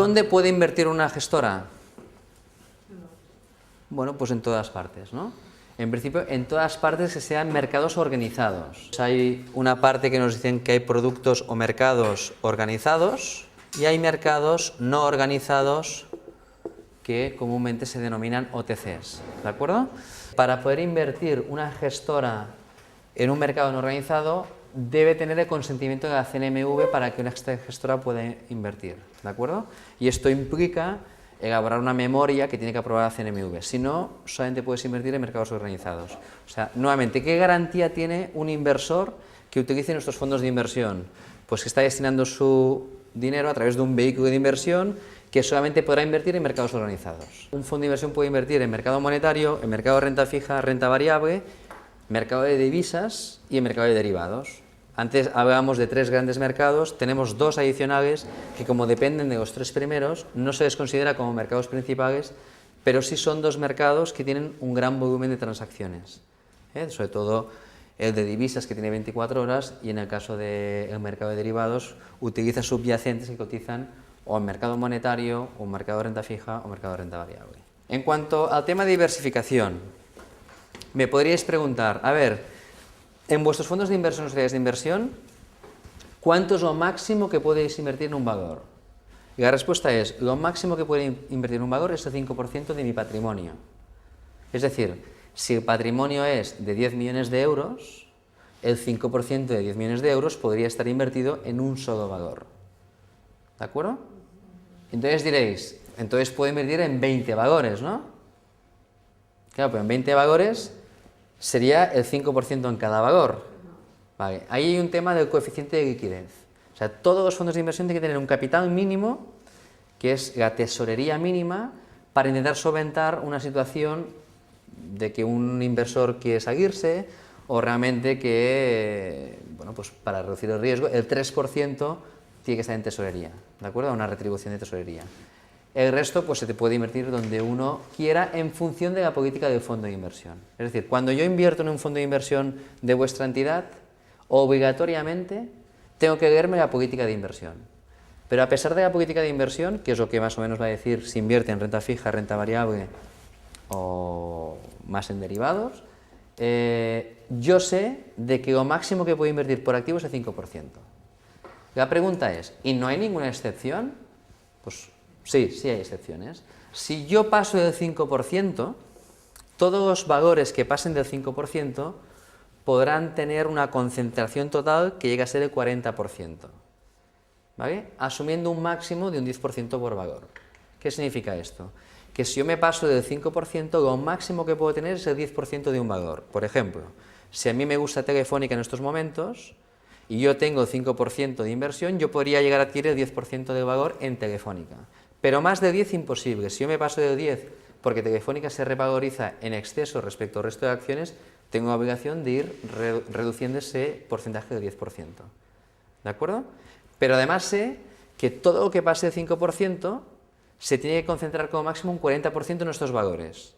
¿Dónde puede invertir una gestora? Bueno, pues en todas partes, ¿no? En principio, en todas partes que sean mercados organizados. Hay una parte que nos dicen que hay productos o mercados organizados y hay mercados no organizados que comúnmente se denominan OTCs, ¿de acuerdo? Para poder invertir una gestora en un mercado no organizado, debe tener el consentimiento de la CNMV para que una gestora pueda invertir, ¿de acuerdo? Y esto implica elaborar una memoria que tiene que aprobar la CNMV, si no, solamente puedes invertir en mercados organizados. O sea, nuevamente, ¿qué garantía tiene un inversor que utilice nuestros fondos de inversión? Pues que está destinando su dinero a través de un vehículo de inversión que solamente podrá invertir en mercados organizados. Un fondo de inversión puede invertir en mercado monetario, en mercado de renta fija, renta variable, mercado de divisas y en mercado de derivados. Antes hablábamos de 3 grandes mercados, tenemos 2 adicionales que, como dependen de los 3 primeros, no se les considera como mercados principales, pero sí son 2 mercados que tienen un gran volumen de transacciones, sobre todo el de divisas, que tiene 24 horas, y en el caso del mercado de derivados utiliza subyacentes que cotizan o en mercado monetario, o en mercado de renta fija, o mercado de renta variable. En cuanto al tema de diversificación, me podríais preguntar, a ver, en vuestros fondos de inversión o sociedades de inversión, ¿cuánto es lo máximo que podéis invertir en un valor? Y la respuesta es, lo máximo que puedo invertir en un valor es el 5% de mi patrimonio. Es decir, si el patrimonio es de 10 millones de euros, el 5% de 10 millones de euros podría estar invertido en un solo valor. ¿De acuerdo? Entonces diréis, entonces puedo invertir en 20 valores, ¿no? Claro, pero en 20 valores sería el 5% en cada valor. Vale. Ahí hay un tema del coeficiente de liquidez. O sea, todos los fondos de inversión tienen que tener un capital mínimo, que es la tesorería mínima, para intentar solventar una situación de que un inversor quiere salirse o realmente que, bueno, pues para reducir el riesgo, el 3% tiene que estar en tesorería, ¿de acuerdo? Una retribución de tesorería. El resto pues se te puede invertir donde uno quiera en función de la política del fondo de inversión. Es decir, cuando yo invierto en un fondo de inversión de vuestra entidad, obligatoriamente tengo que leerme la política de inversión. Pero a pesar de la política de inversión, que es lo que más o menos va a decir si invierte en renta fija, renta variable o más en derivados, yo sé de que lo máximo que puedo invertir por activo es el 5%. La pregunta es, ¿y no hay ninguna excepción? Pues sí, sí hay excepciones. Si yo paso del 5%, todos los valores que pasen del 5% podrán tener una concentración total que llega a ser el 40%, ¿vale? Asumiendo un máximo de un 10% por valor. ¿Qué significa esto? Que si yo me paso del 5%, lo máximo que puedo tener es el 10% de un valor. Por ejemplo, si a mí me gusta Telefónica en estos momentos y yo tengo el 5% de inversión, yo podría llegar a adquirir el 10% del valor en Telefónica. Pero más de 10 imposible. Si yo me paso del 10 porque Telefónica se revaloriza en exceso respecto al resto de acciones, tengo la obligación de ir reduciendo ese porcentaje del 10%. ¿De acuerdo? Pero además sé que todo lo que pase del 5% se tiene que concentrar como máximo un 40% en nuestros valores.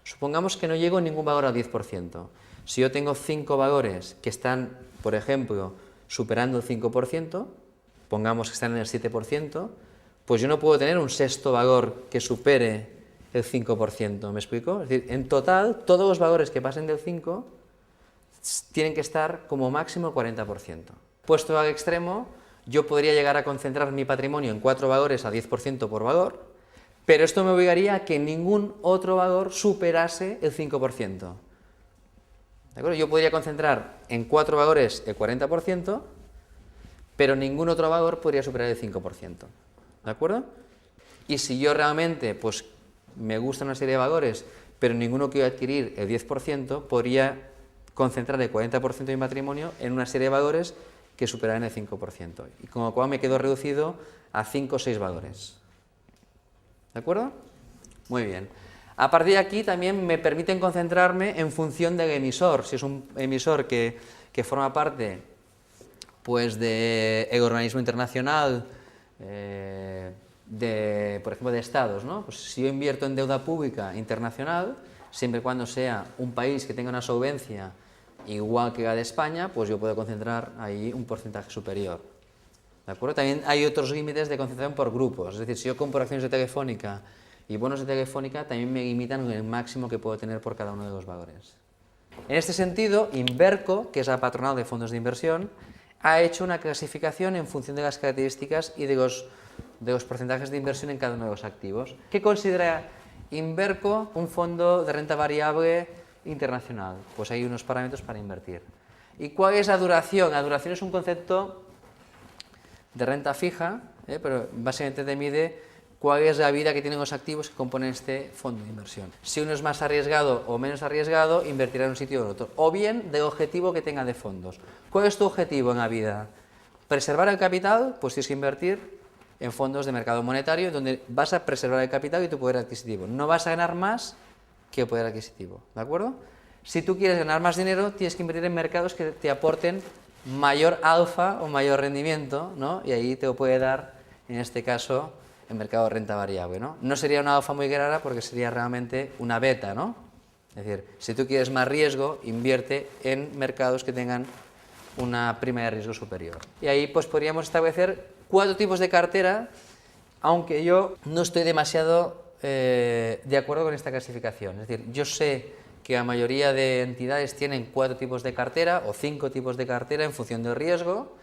Supongamos que no llego en ningún valor al 10%. Si yo tengo 5 valores que están, por ejemplo, superando el 5%, pongamos que están en el 7%, pues yo no puedo tener un sexto valor que supere el 5%, ¿me explico? Es decir, en total, todos los valores que pasen del 5 tienen que estar como máximo el 40%. Puesto al extremo, yo podría llegar a concentrar mi patrimonio en 4 valores a 10% por valor, pero esto me obligaría a que ningún otro valor superase el 5%. ¿De acuerdo? Yo podría concentrar en 4 valores el 40%, pero ningún otro valor podría superar el 5%. ¿De acuerdo? Y si yo realmente pues, me gusta una serie de valores, pero ninguno quiero adquirir el 10%, podría concentrar el 40% de mi patrimonio en una serie de valores que superaran el 5%. Y con lo cual me quedo reducido a 5 o 6 valores. ¿De acuerdo? Muy bien. A partir de aquí también me permiten concentrarme en función del emisor. Si es un emisor que forma parte pues, del organismo internacional, por ejemplo, de estados, ¿no? Pues si yo invierto en deuda pública internacional, siempre y cuando sea un país que tenga una solvencia igual que la de España, pues yo puedo concentrar ahí un porcentaje superior. ¿De ¿De acuerdo? También hay otros límites de concentración por grupos, es decir, si yo compro acciones de Telefónica y bonos de Telefónica, también me limitan el máximo que puedo tener por cada uno de los valores. En este sentido, Inverco, que es la patronal de fondos de inversión, ha hecho una clasificación en función de las características y de los porcentajes de inversión en cada uno de los activos. ¿Qué considera Inverco un fondo de renta variable internacional? Pues hay unos parámetros para invertir. ¿Y cuál es la duración? La duración es un concepto de renta fija, pero básicamente te mide cuál es la vida que tienen los activos que componen este fondo de inversión. Si uno es más arriesgado o menos arriesgado, invertirá en un sitio o en otro. O bien del objetivo que tenga de fondos. ¿Cuál es tu objetivo en la vida? ¿Preservar el capital? Pues tienes que invertir en fondos de mercado monetario, donde vas a preservar el capital y tu poder adquisitivo. No vas a ganar más que el poder adquisitivo, ¿de acuerdo? Si tú quieres ganar más dinero, tienes que invertir en mercados que te aporten mayor alfa o mayor rendimiento, ¿no? Y ahí te lo puede dar, en este caso, el mercado de renta variable, ¿no? No sería una alfa muy clara porque sería realmente una beta, ¿no? Es decir, si tú quieres más riesgo, invierte en mercados que tengan una prima de riesgo superior. Y ahí pues podríamos establecer 4 tipos de cartera, aunque yo no estoy demasiado de acuerdo con esta clasificación. Es decir, yo sé que la mayoría de entidades tienen 4 tipos de cartera o 5 tipos de cartera en función del riesgo,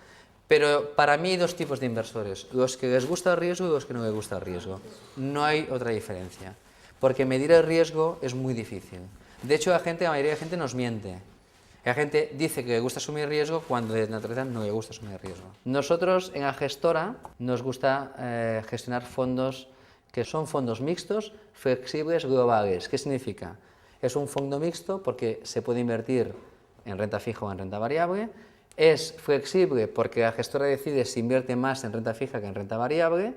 pero para mí hay 2 tipos de inversores, los que les gusta el riesgo y los que no les gusta el riesgo. No hay otra diferencia, porque medir el riesgo es muy difícil. De hecho, la mayoría de la gente nos miente. La gente dice que le gusta asumir riesgo cuando de naturaleza no le gusta asumir riesgo. Nosotros en la gestora nos gusta gestionar fondos que son fondos mixtos, flexibles, globales. ¿Qué significa? Es un fondo mixto porque se puede invertir en renta fija o en renta variable. Es flexible porque la gestora decide si invierte más en renta fija que en renta variable.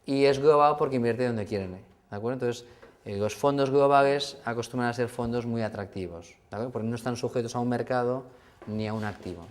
Y es global porque invierte donde quieren. ¿De acuerdo? Entonces, los fondos globales acostumbran a ser fondos muy atractivos, ¿de acuerdo? Porque no están sujetos a un mercado ni a un activo.